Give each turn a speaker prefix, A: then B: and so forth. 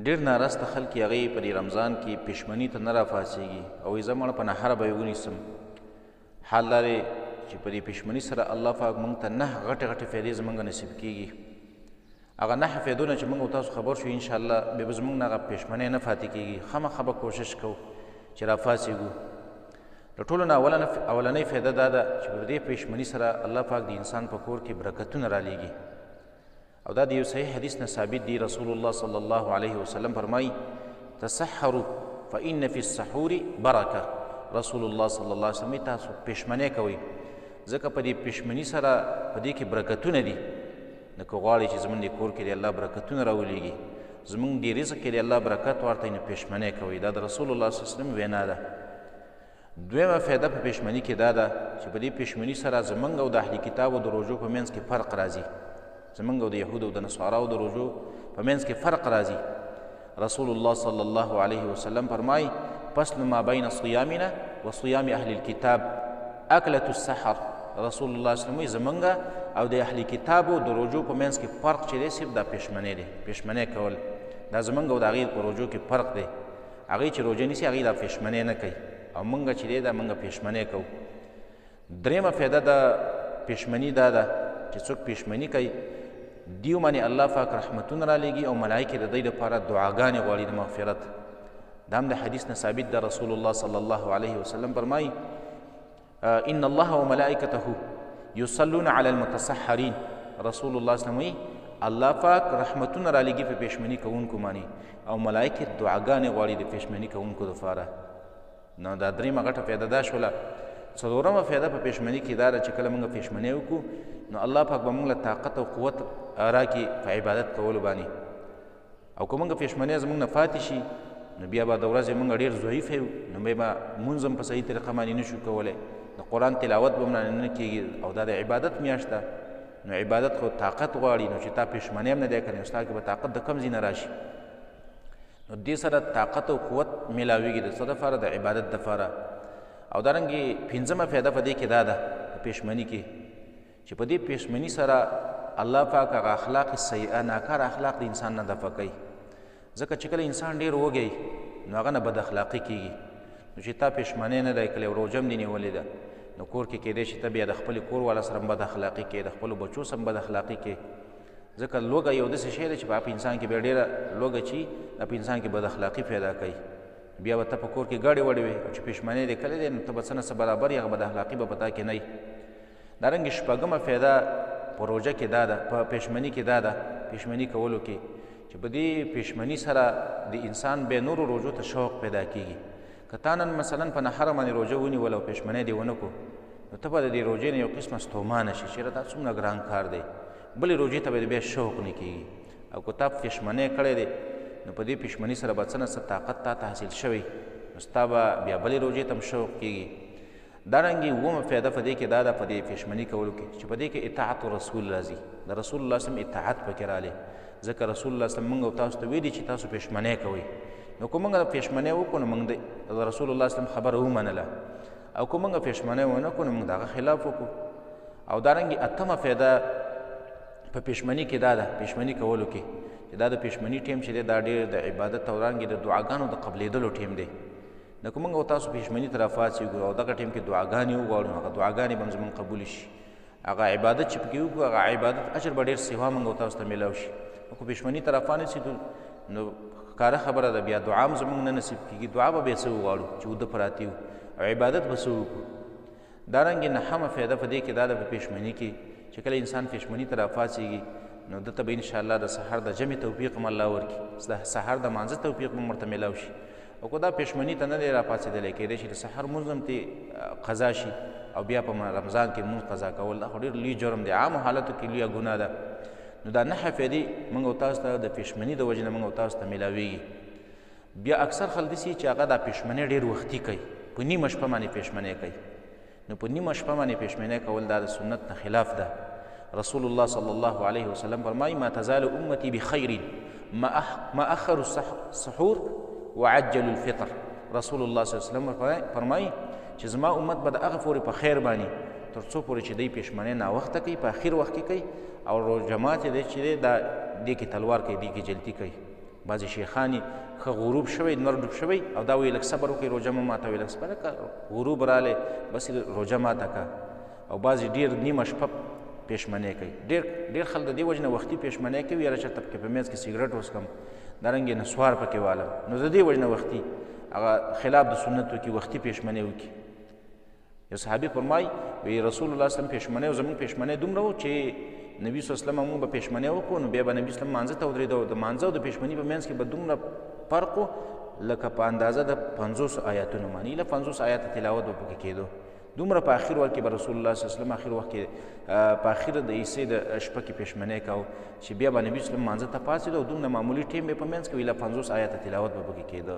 A: ډېر ناراسته خلک یې هغې په دې رمضان کې پښمني ته نه راپاڅېږي او وایي زه مړه په نهره به یې ونیسم. حال دا دی چې په دې پښمني سره الله پاک موږ ته 9 غټې غټې فایدې زموږ نصیب کېږي. هغه 9 فایدو نه چې موږ او تاسو خبر شو انشاءالله بیا به زموږ نه هغه پښمنۍ نه پاتې کېږي. خامخا به کوشش کوو چې راپاڅېږو. د ټولو نه اولنۍ فایده دا ده چې په دې پښمني سره الله پاک د انسان په کور کې برکتونه رالیږي او دا د یو صحیح حدیث نه ثابت دی. رسول الله صلی الله علیه وسلم فرمایي تسحروا فإن فی السحور برکه. رسول الله صلی الله علیه وسلم تاسو پښمنۍ کوئ ځکه په دې پښمني سره په دې کې برکتونه دي. نو که غواړئ چې زموږ د کور کې د الله برکتونه راولیږي، زموږ د رزق کې د الله برکت ورته نو پښمنۍ کوئ. دا د رسول الله صلی الله علیه وسلم وینا ده. دویمه فایده په پښمني کې دا ده چې په دې پښمني سره زموږ او د اهل کتابو د روژو په منځ کې فرق راځي. زموږ او د یهودو او د نصاراو د روژو په منځ کې فرق راځي. رسول الله صلی الله علیه وسلم فرمایي فصل ما بین صیامنا و صیام اهل الکتاب اکلة السحر. رسول الله صلی الله علیه وسلم زموږ او د اهل کتابو د روژو په منځ کې فرق چې دی صرف دا پښمنۍ دی. پښمنۍ کول دا زموږ او د هغې په روژو کې فرق دی. هغې چې روژه نیسي هغې دا پښمنۍ نه کوي او موږ چې دی دا موږ پښمنۍ کوو. درېیمه فایده د پښمني دا ده چې څوک پښمني کوي دیو باندې الله پاک رحمتونه رالیږي او ملایکې د دوی لپاره دعاګانې غواړي د مغفرت. دا هم د حدیث نه ثابت ده. رسول الله صلی الله علیه وسلم فرمایي ان الله وملائکته یصلون علی المتسحرین. رسول الله صلی الله علیه وسلم الله پاک رحمتونه رالیږي په پښمني کوونکو باندې او ملایکې دعاګانې غواړي د پښمني کوونکو دپاره. نو دا درېیمه غټه فایده دا شوله. څلورمه فایده په پښمني کې دا ده چې کله موږ پښمنۍ وکړو نو الله پاک به موږ له طاقت او قوت راکړي په عبادت کولو باندې. او که موږ پښمنۍ زموږ نه پاتې شي نو بیا به د ورځې موږ ډېر ضعیف یو، نو بیا به مونځ هم په صحیح طریقه باندې نه شو کولی، د قرآن تلاوت به هم نه کېږي او دا د عبادت میاشت ده. نو عبادت خو طاقت غواړي. نو چې تا پښمنۍ هم نه دی کړی نو ستا کې به طاقت د کوم ځای نه راشي؟ نو دې سره طاقت او قوت میلاویږي د څه دپاره؟ د عبادت دپاره. او دارنګې پنځمه فایده په دې کې دا ده په پښمني کې چې په دې پښمني سره الله پاک هغه اخلاق سیئه ناکاره اخلاق د انسان نه دفع کوي. ځکه چې کله انسان ډېر وږی نو هغه نه بد اخلاقي کېږي. نو چې تا پښمنۍ نه دی کړې او روژه هم دې نیولې ده نو کور کې کېدی شي ته بیا د خپلې کور والا سره هم بد اخلاقي کوې، د خپلو بچو سره هم بد اخلاقي کوې. ځکه لوږه یو داسې شی دی چې په انسان کې بیا ډېره لوږه چي دا په انسان کې بد اخلاقي پیدا کوي. بیا به ته په کور کې ګاډې وړې وې او چې پښمنۍ دې کړې دی نو ته به څه نه څه برابر یې هغه بد اخلاقي به په تا کې نه وي. دارنګې شپږمه فایده په روژه کې دا ده، په پښمني کې دا ده، پښمني کولو کې چې په دې پښمني سره د انسان بیا نورو روژو ته شوق پیدا کېږي. که تا نن مثلا په نهره باندې روژه ونیول او پښمنۍ دې ونه کړو نو ته به د دې روژې نه یو قسمه ستومانه شي چې دا څومره ګران کار دی، بلې روژې ته به بیا شوق نه کېږي. او که تا پښمنۍ کړی دی نو په دې پښمني سره به څه نه څه طاقت تا ته حاصل شوی نو ستا به بیا بلې روژې ته هم شوق کېږي. دارنګې اوومه فایده په دې کې دا ده په دې پښمني کولو کې چې په دې کې اطاعت رسول راځي. د رسول الله صلی الله علیه وسلم اطاعت پکې رالی. ځکه رسول الله صلی الله علیه وسلم موږ او تاسو ته ویلي چې تاسو پښمنۍ کوئ. نو که موږ پښمنۍ وکړو نو موږ د رسول الله صلی الله علیه وسلم خبره ومنله، او که موږ پښمنۍ ونه کړو نو موږ د هغه خلاف وکړو. او دارنګې اتمه فایده په پښمني کې دا ده، پښمني کولو کې چې دا د پښمني ټیم چې دی دا ډېر د عبادت او دارنګې د دعاګانو د قبلېدلو ټیم دی. نو که موږ او تاسو پښمني ته راپاڅېږو او دغه ټیم کې دعاګانې وغواړو نو هغه دعاګانې به هم زموږ قبول شي. هغه عبادت چې پکې وکړو هغه عبادت اجر به ډېر سوا موږ او تاسو ته میلاو شي. او که پښمني ته راپانسېدو نو ښکاره خبره ده بیا دعا هم زموږ نه نصیب کېږي. دعا به بیا څه وغواړو چې اوده پراته یو او عبادت به څه وکړو. دارنګې نهمه فایده په دې کې دا ده په پښمني کې چې کله انسان پښمني ته راپاڅېږي نو ده ته به انشاءالله د سحر د جمع توفیق هم الله ورکړي، د سحر د مانځه توفیق هم ورته میلاو شي. او که دا پښمني ته نه دی راپاڅېدلی کېدی شي د سحر مونځ هم ترې قضا شي او بیا په رمضان کې مونځ قضا کول دا خو ډېر لوی جرم دی، عامو حالتو کې لویه ګناه ده. نو دا 9 فایدې موږ او تاسو ته د پښمني د وجې نه موږ او تاسو ته میلاویږي. بیا اکثر خلک داسې چې هغه دا پښمنۍ ډېر وختي کوي، په نیمه شپه باندې پښمنۍ کوي. نو په نیمه شپه باندې پښمنۍ کول دا د سنت نه خلاف ده. رسول الله صلی الله علیه وسلم فرمایي ما تزال امتی بخیر ما اخر السحور وعجل الفطر. رسول الله صلی الله علیه وسلم فرمایي چې زما امت به د هغه پورې په خیر باندې تر څو پورې چې دی پښمنۍ ناوخته کوي، په اخر وخت کې کوي او جماعت دی چې دی دا دې کې تلوار کوي، دې کې جلدي کوي. بعضې شیخانې ښه غروب شوی لمر ډوب شوی او دا وایي لږ صبر وکړئ روژه مه ماتوئ لږ صبر وکړه غروب رالی بس روژه ماته کړه او بعضې ډېر نیمه شپه پېشمنۍ کوي ډېر خلک د دې وجې نه وختي پېشمنۍ کوي یاره چېرته پکې په منځ کې سګرټ وڅکم دارنګې نسوار پکې والم نو د دې وجې نه وختي هغه خلاف د سنت وکړي وختي پېشمنۍ وکړي یو صحابي فرمایي وی رسول الله صلی پېشمنۍ زموږ پېشمنۍ دومره و چې نبي صلی الله علیه وسلم موږ به پېشمنۍ وکړو نو بیا به نبي صلی مانځه ته ودرېده د مانځه او د پېشمنۍ په منځ کې به دومره فرق و لکه په اندازه د 50 آیاتونو باندې له 50 آیاته تلاوت به پکې کېدو دومره په آخر وخت کې به رسول الله صلی الله علیه وسلم آخر وخت کې په آخر د عیسې د شپه کې پېشمنۍ کوو چې بیا به نبي صلی مانځه ته پاڅېده او دومره معمولي ټیم به په منځ کې وي له 50 آیاته تلاوت به پکې کېده